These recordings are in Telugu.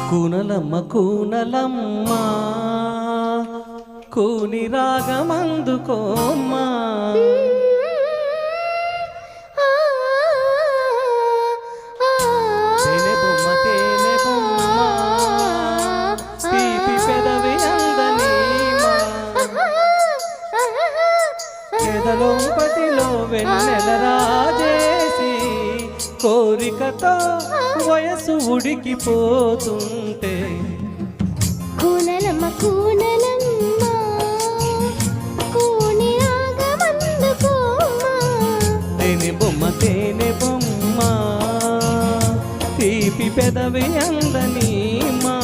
కూనలమ్మ కూనలమ్మ కూని రాగమందుకోమ్మా తేనె బొమ్మ తీపి పెదవి అందనీమా ఎదలోపటిలో వెన్నెల రాజేసి కోరికతో వయసు ఉడికిపోతుంటే కూనలమ్మ కూనలమ్మ కూని రాగమందుకోమ్మా తేనె బొమ్మ తీపి పెదవి అందనీమా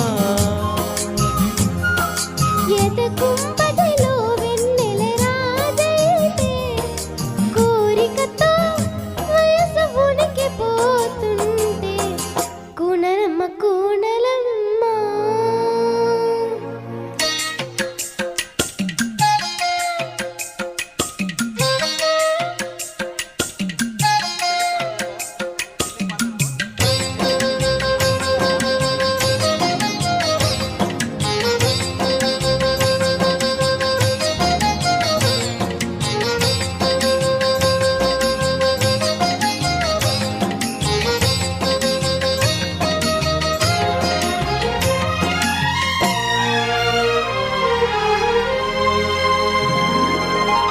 ఎదకుంపటిలో వెన్నెల రాజైతే కోరికతో వయసు ఉడికిపోతుంటే కూనలమ్మ కూనలమ్మ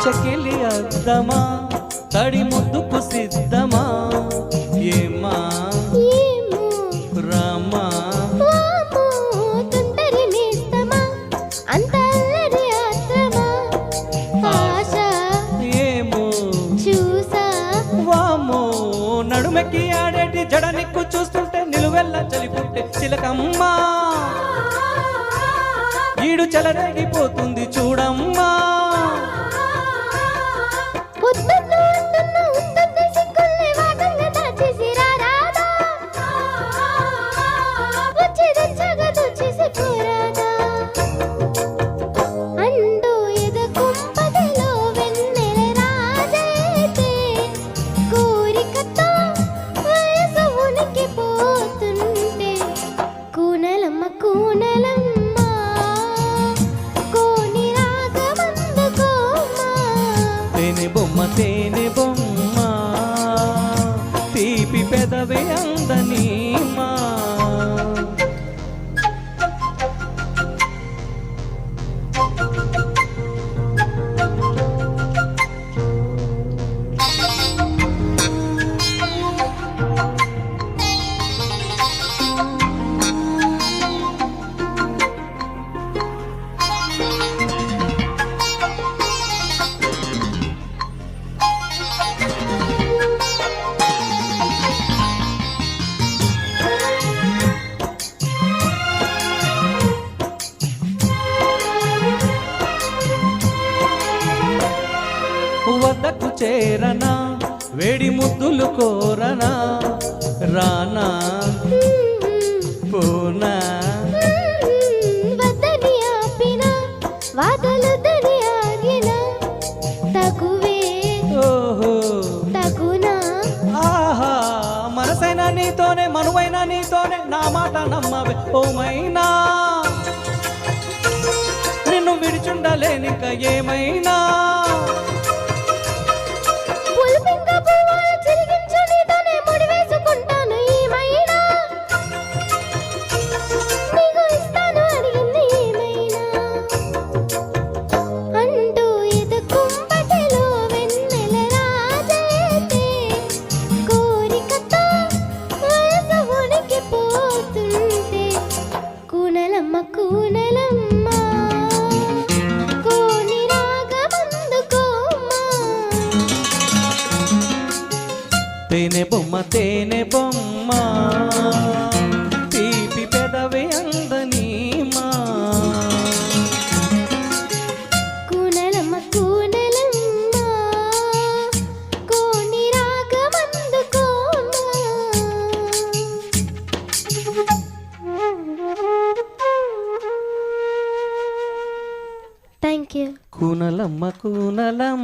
చకిలి అద్దమా తడి ముద్దుకు సిద్ధమా ఏమా ఏమో రామా వామో తుంటరి నేస్తమా అంత అల్లరి ఆత్రమా ఆశ ఏమో చూసా వామో నడుమెక్కి ఆడేటి జడ నిక్కు చూస్తుంటే నిలువెల్ల చలిపుట్టే చిలకమ్మా ఈడు చెలరేగిపోతుంది చూడమ్మా పొద్దున్న అంటున్న ఉత్తత్తి సిగ్గుల్ని వాటంగా దాచేసి రారాదా వచ్చి రచ్చగా దొచ్చేసి పోరాదా అంటూ ఎదకుంపటిలో వెన్నెల రాజైతే కోరికతో వయసు ఉనికిపోతుంటే కూనలమ్మ కూనలమ్మ కోని రాగమందుకోమ్మా తేనె బొమ్మ తీపి పెదవి అందనీమా వద్దకు చేరనా వేడి ముద్దులు కోరనా రానా పోనా వద్దని ఆపిన వాదలుదని ఆగిన తగువే ఓహో తగునా ఆహా మనసైనా నీతోనే మనువైనా నీతోనే నా మాట నమ్మవే ఓమైనా నిన్ను విడిచుండలేనిక ఏమైనా పులిపింక పువ్వుల చిరిగించు నీతోనే ముడి వేసుకుంటాను ఏమైనా నీకు ఇస్తాను అడిగింది ఏమైనా అంటూ ఎదకుంపటిలో వెన్నెల రాజైతే కోరికతో వయసు ఉనికిపోతుంటే కూనలమ్మ కూనలమ్మ కోని రాగమందుకోమ్మా తేనె బొమ్మ తీపి పెదవి అందనీమా కూనలమ్మ కూనలమ్మ కోని రాగమందుకోమ్మా థ్యాంక్ యూ కూనలమ్మ కూనలమ్మ